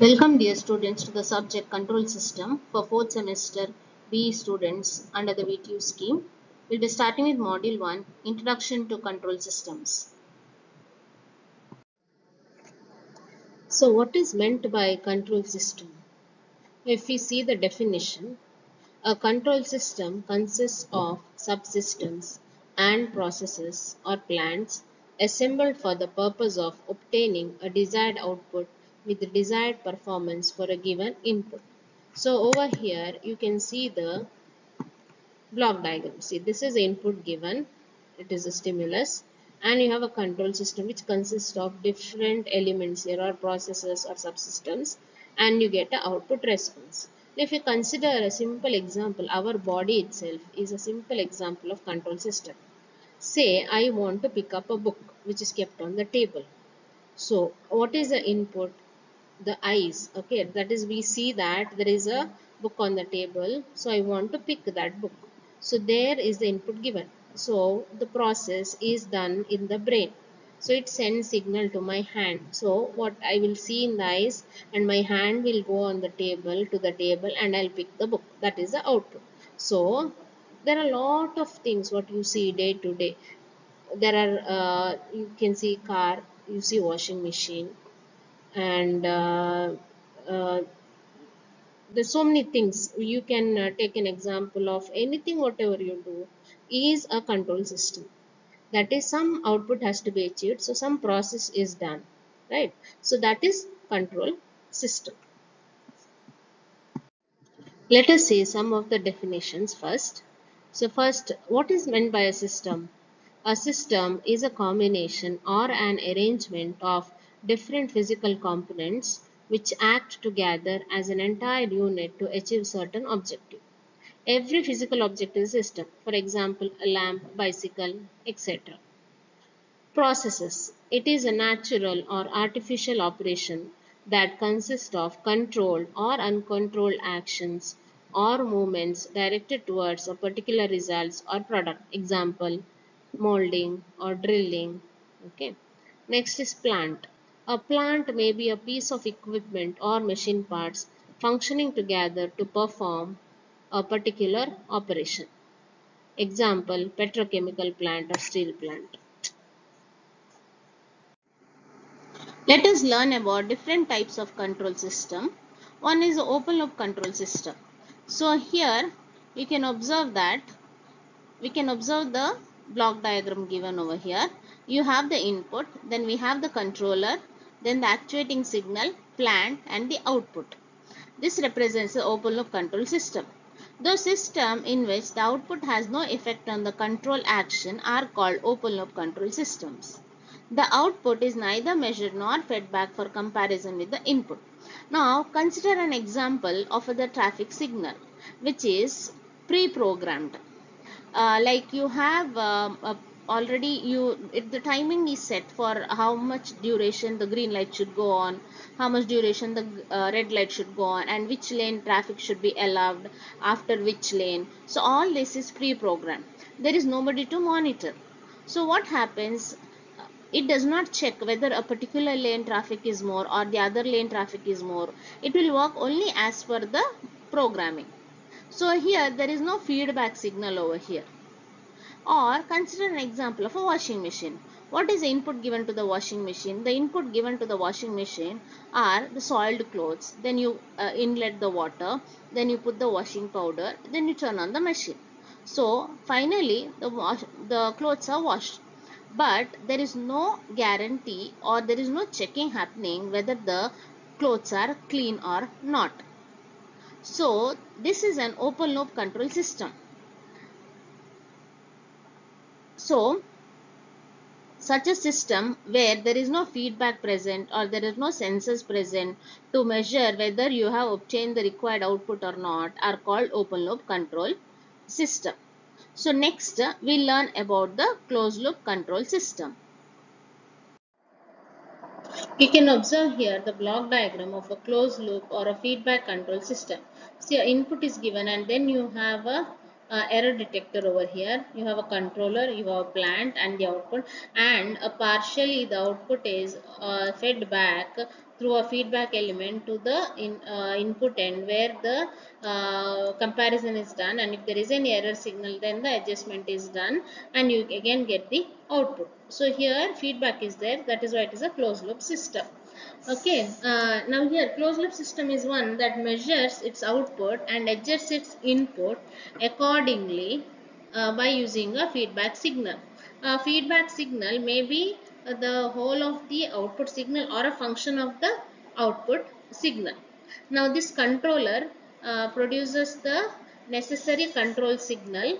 Welcome dear students to the subject control system for 4th semester BE students under the VTU scheme. We'll be starting with module 1 Introduction to Control Systems. So what is meant by control system? If we see the definition, a control system consists of subsystems and processes or plants assembled for the purpose of obtaining a desired output with the desired performance for a given input. So over here you can see the block diagram. See, this is the input given, it is a stimulus, and you have a control system which consists of different elements here or processes or subsystems, and you get an output response. If you consider a simple example, our body itself is a simple example of control system. Say I want to pick up a book which is kept on the table. So what is the input? The eyes. Okay, that is, we see that there is a book on the table, so I want to pick that book. So there is the input given. So the process is done in the brain, so it sends signal to my hand. So what I will see in the eyes, and my hand will go on the table to the table and I'll pick the book. That is the output. So there are a lot of things what you see day to day. There are you can see car, you see washing machine, and uh, there's so many things. You can take an example of anything, whatever you do is a control system. That is, some output has to be achieved, so some process is done, right? So that is control system. Let us see some of the definitions first. So first, what is meant by a system? A system is a combination or an arrangement of different physical components which act together as an entire unit to achieve certain objective. Every physical object is a system. For example, a lamp, bicycle, etc. Processes. It is a natural or artificial operation that consists of controlled or uncontrolled actions or movements directed towards a particular results or product. Example, molding or drilling. Okay. Next is plant. A plant may be a piece of equipment or machine parts functioning together to perform a particular operation. Example, petrochemical plant or steel plant. Let us learn about different types of control system. One is the open loop control system. So here you can observe that we can observe the block diagram given over here. You have the input, then we have the controller, then the actuating signal, plant, and the output. This represents the open loop control system. Those systems in which the output has no effect on the control action are called open loop control systems. The output is neither measured nor fed back for comparison with the input. Now consider an example of the traffic signal which is pre-programmed. Like you have already the timing is set for how much duration the green light should go on, how much duration the red light should go on, and which lane traffic should be allowed after which lane. So all this is pre-programmed. There is nobody to monitor. So what happens, it does not check whether a particular lane traffic is more or the other lane traffic is more. It will work only as per the programming. So here there is no feedback signal over here. Or consider an example of a washing machine. What is the input given to the washing machine? The input given to the washing machine are the soiled clothes. Then you inlet the water. Then you put the washing powder. Then you turn on the machine. So finally the clothes are washed. But there is no guarantee or there is no checking happening whether the clothes are clean or not. So this is an open loop control system. So such a system where there is no feedback present or there is no sensors present to measure whether you have obtained the required output or not are called open loop control system. So next we learn about the closed loop control system. You can observe here the block diagram of a closed loop or a feedback control system. See, input is given and then you have a error detector over here. You have a controller, you have a plant and the output, and partially the output is fed back through a feedback element to the input end, where the comparison is done, and if there is any error signal, then the adjustment is done and you again get the output. So here feedback is there, that is why it is a closed loop system. Okay, now here closed loop system is one that measures its output and adjusts its input accordingly by using a feedback signal. A feedback signal may be the whole of the output signal or a function of the output signal. Now this controller produces the necessary control signal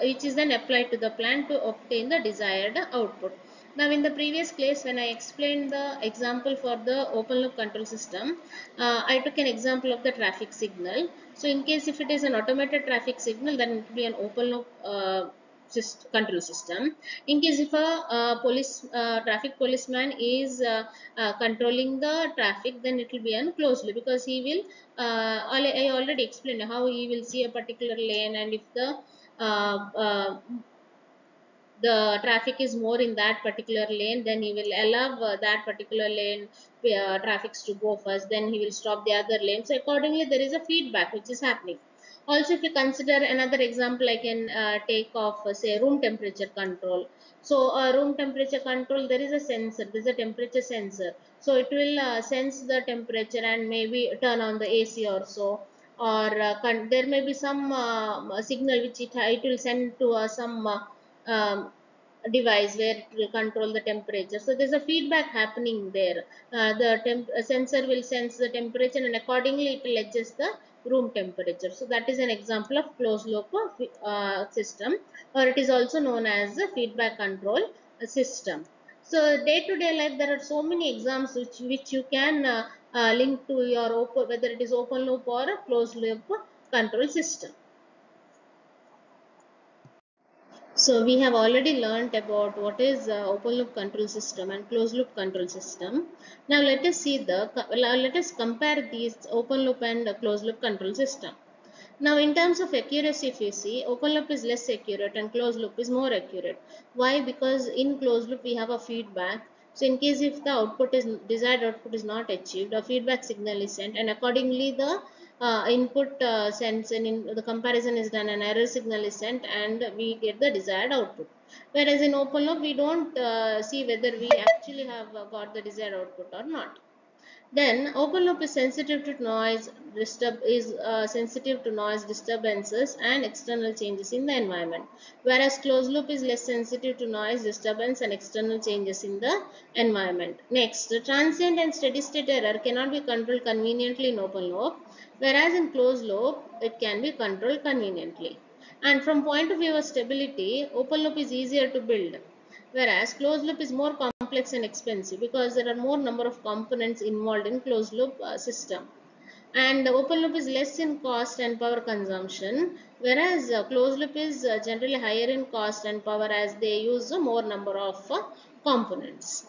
which is then applied to the plant to obtain the desired output. Now in the previous class when I explained the example for the open loop control system, I took an example of the traffic signal. So in case if it is an automated traffic signal, then it will be an open loop control system. In case if a traffic policeman is controlling the traffic, then it will be a closed loop, because he will I already explained how he will see a particular lane, and if the traffic is more in that particular lane, then he will allow that particular lane traffics to go first, then he will stop the other lane. So accordingly there is a feedback which is happening. Also, if you consider another example, I can take of say room temperature control. So room temperature control, there is a sensor, there is a temperature sensor, so it will sense the temperature and maybe turn on the AC or so, or there may be some signal which it will send to some device where it will control the temperature. So there's a feedback happening there. The sensor will sense the temperature and accordingly it will adjust the room temperature. So that is an example of closed loop system, or it is also known as the feedback control system. So day to day life there are so many exams which you can link to your open, whether it is open loop or a closed loop control system. So we have already learned about what is open loop control system and closed loop control system. Now let us see let us compare these open loop and closed loop control system. Now in terms of accuracy, if you see, open loop is less accurate and closed loop is more accurate. Why? Because in closed loop we have a feedback. So in case if the desired output is not achieved, a feedback signal is sent, and accordingly the input sends, and in the comparison is done, an error signal is sent, and we get the desired output. Whereas in open loop we don't see whether we actually have got the desired output or not. Then open loop is sensitive to noise disturbances and external changes in the environment, whereas closed loop is less sensitive to noise disturbance and external changes in the environment. Next, the transient and steady state error cannot be controlled conveniently in open loop, whereas in closed loop it can be controlled conveniently. And from point of view of stability, open loop is easier to build, whereas closed loop is more complex and expensive, because there are more number of components involved in closed loop system. And open loop is less in cost and power consumption, whereas closed loop is generally higher in cost and power, as they use a more number of components.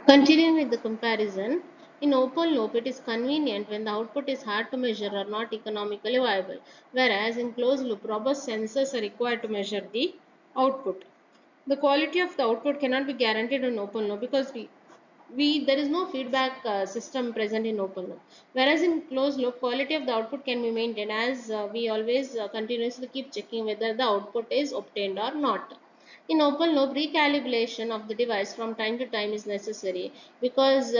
Continuing with the comparison, in open loop it is convenient when the output is hard to measure or not economically viable, whereas in closed loop robust sensors are required to measure the output. The quality of the output cannot be guaranteed in open loop, because there is no feedback system present in open loop, whereas in closed loop quality of the output can be maintained, as we always continuously keep checking whether the output is obtained or not. In open loop, recalibration of the device from time to time is necessary, because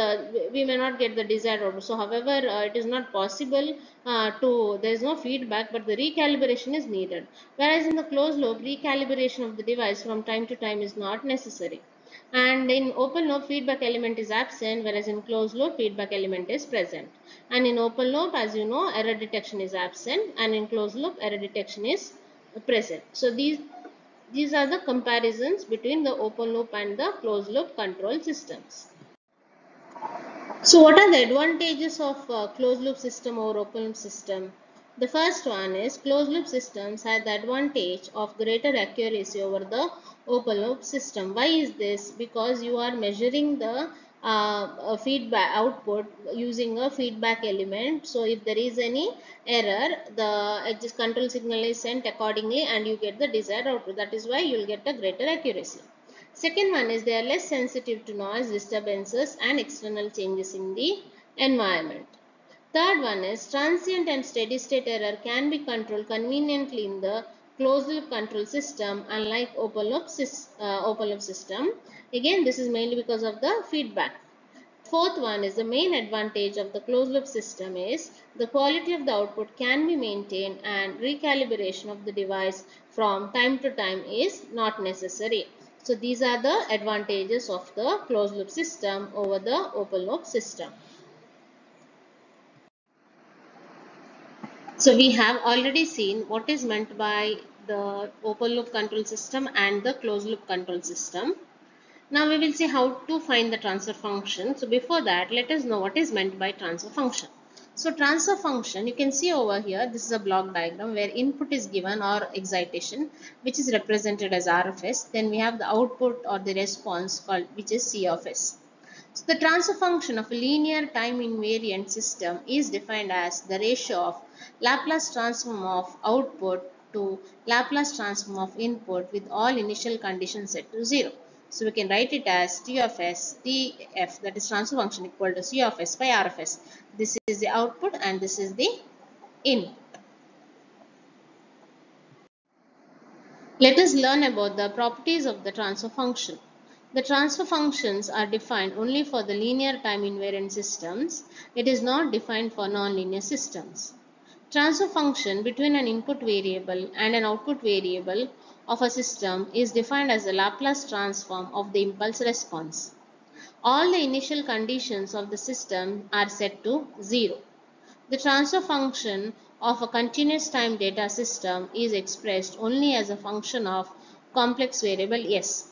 we may not get the desired output. So however it is not possible there is no feedback, but the recalibration is needed, whereas in the closed loop recalibration of the device from time to time is not necessary. And in open loop feedback element is absent, whereas in closed loop feedback element is present. And in open loop, as you know, error detection is absent, and in closed loop error detection is present. So these are the comparisons between the open loop and the closed loop control systems. So what are the advantages of closed loop system over open loop system? The first one is closed loop systems have the advantage of greater accuracy over the open loop system. Why is this? Because you are measuring the a feedback output using a feedback element. So if there is any error, the adjust control signal is sent accordingly and you get the desired output. That is why you will get a greater accuracy. Second one is they are less sensitive to noise, disturbances and external changes in the environment. Third one is transient and steady state error can be controlled conveniently in the closed loop control system, unlike open loop system. Again, this is mainly because of the feedback. Fourth one is the main advantage of the closed loop system is the quality of the output can be maintained and recalibration of the device from time to time is not necessary. So these are the advantages of the closed loop system over the open loop system. So we have already seen what is meant by the open loop control system and the closed loop control system. Now we will see how to find the transfer function. So before that, let us know what is meant by transfer function. So transfer function, you can see over here, this is a block diagram where input is given or excitation, which is represented as R of S. Then we have the output or the response called, which is C of S. So the transfer function of a linear time invariant system is defined as the ratio of Laplace transform of output to Laplace transform of input with all initial conditions set to 0. So we can write it as T of S, Tf, that is transfer function equal to C of S by R of S. This is the output and this is the in. Let us learn about the properties of the transfer function. The transfer functions are defined only for the linear time invariant systems. It is not defined for nonlinear systems. Transfer function between an input variable and an output variable of a system is defined as the Laplace transform of the impulse response. All the initial conditions of the system are set to 0. The transfer function of a continuous time data system is expressed only as a function of complex variable S.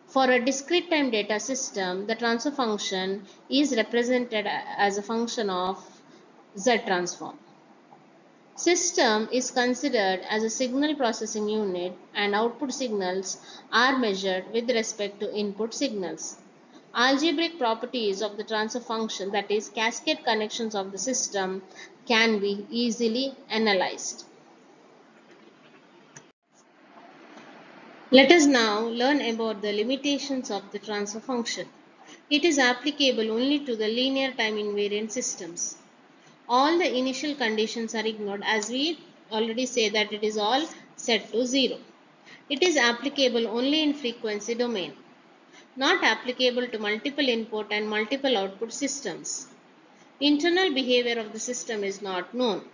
For a discrete time data system, the transfer function is represented as a function of Z transform. System is considered as a signal processing unit and output signals are measured with respect to input signals. Algebraic properties of the transfer function, that is cascade connections of the system, can be easily analyzed. Let us now learn about the limitations of the transfer function. It is applicable only to the linear time invariant systems. All the initial conditions are ignored, as we already say that it is all set to 0. It is applicable only in frequency domain, not applicable to multiple input and multiple output systems. Internal behavior of the system is not known.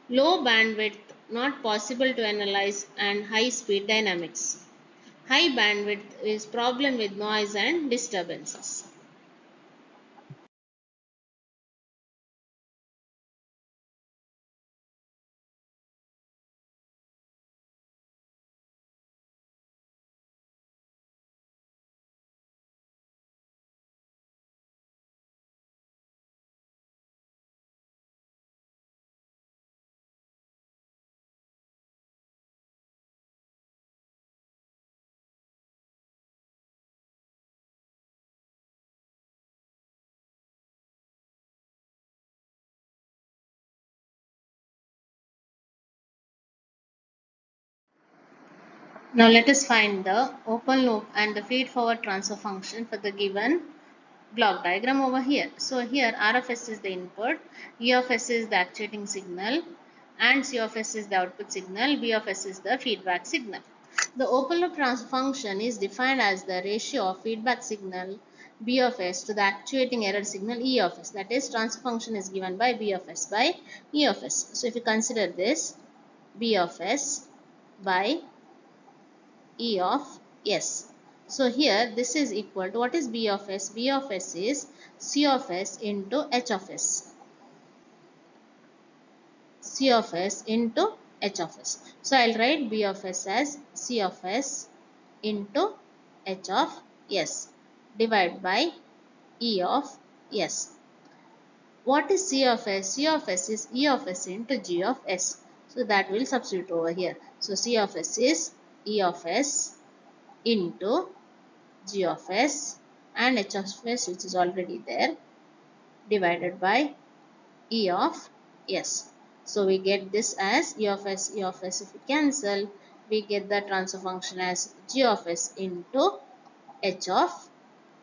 Low bandwidth not possible to analyze and high speed dynamics. High bandwidth is problem with noise and disturbances. Now let us find the open loop and the feed forward transfer function for the given block diagram over here. So here R of S is the input, E of S is the actuating signal and C of S is the output signal, B of S is the feedback signal. The open loop transfer function is defined as the ratio of feedback signal B of S to the actuating error signal E of S. That is, transfer function is given by B of S by E of S. So if you consider this, B of S by E of S. So here this is equal to, what is B of S? B of S is C of S into H of S. C of S into H of S. So I'll write B of S as C of S into H of S divided by E of S. What is C of S? C of S is E of S into G of S. So that will substitute over here. So C of S is E of S into G of S and h of s, which is already there, divided by e of s. So we get this as e of s, e of s. If we cancel, we get the transfer function as g of s into h of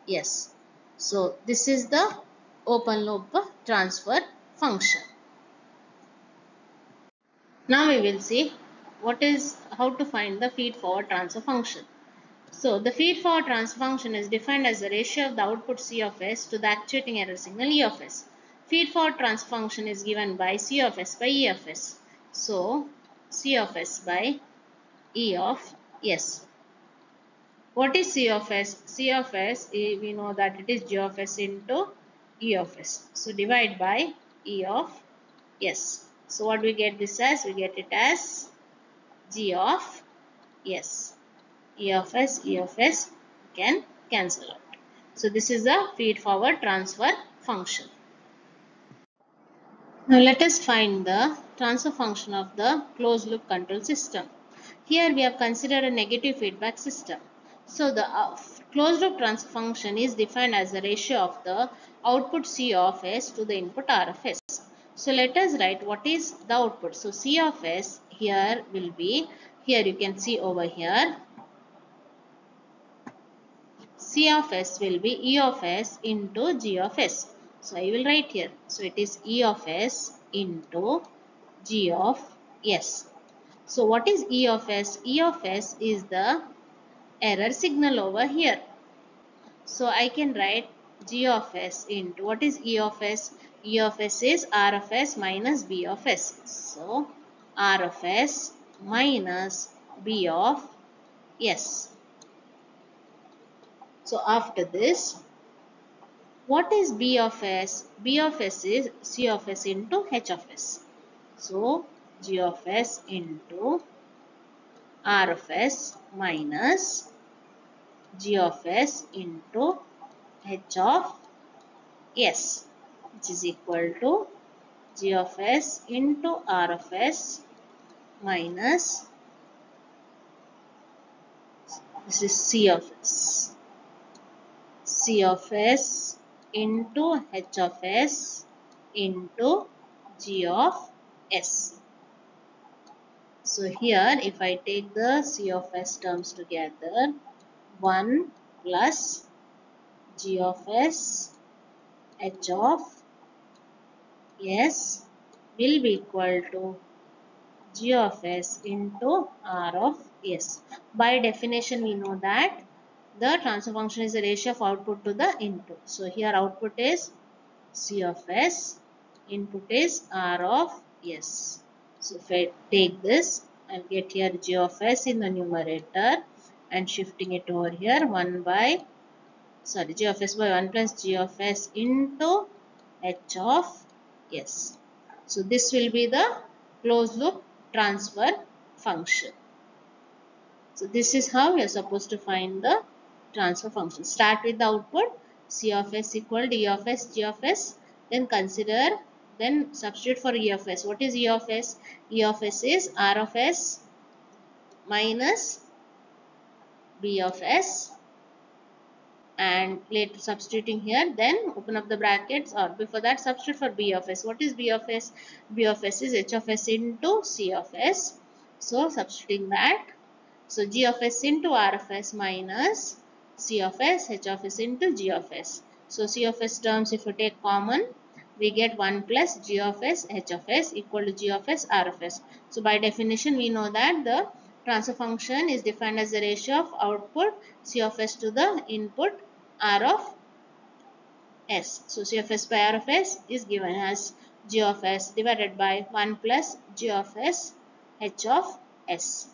s. So this is the open loop transfer function. Now we will see how to find the feed forward transfer function. So the feed forward transfer function is defined as the ratio of the output C of s to the actuating error signal E of s. Feed forward transfer function is given by C of s by E of s. So C of s by E of s. What is C of s? C of s, we know that it is G of s into E of s. So divide by E of s. So what we get this as? We get it as G of s. E of s, E of s can cancel out. So this is the feed forward transfer function. Now let us find the transfer function of the closed loop control system. Here we have considered a negative feedback system. So the closed loop transfer function is defined as the ratio of the output C of s to the input R of s. So let us write what is the output. So C of s here will be, here you can see over here, C of s will be E of s into G of s. So I will write here. So it is E of s into G of s. So what is E of s? E of s is the error signal over here. So I can write G of s into, what is E of s? E of s is R of s minus B of s. So R of s minus B of s. So after this, what is B of s? B of s is C of s into H of s. So G of s into R of s minus G of s into H of s, which is equal to G of s into R of s minus, this is C of s. C of s into H of s into G of s. So here if I take the C of s terms together, 1 plus G of s H of s will be equal to G of s into R of s. By definition we know that the transfer function is the ratio of output to the input. So here output is C of s, input is R of s. So if I take this, I'll get here G of s in the numerator and shifting it over here, G of s by 1 plus G of s into H of s. So this will be the closed loop transfer function. So this is how we are supposed to find the transfer function. Start with the output C of s equal to E of s, G of s. Then substitute for E of s. What is E of s? E of s is R of s minus B of s. And later substituting here, then open up the brackets, or before that substitute for B of s. What is B of s? B of s is H of s into C of s. So substituting that, so G of s into R of s minus C of s, H of s into G of s. So C of s terms if you take common, we get 1 plus G of s, H of s equal to G of s, R of s. So by definition we know that the transfer function is defined as the ratio of output C of s to the input R of s. So C of s by R of s is given as G of s divided by 1 plus G of s, H of s.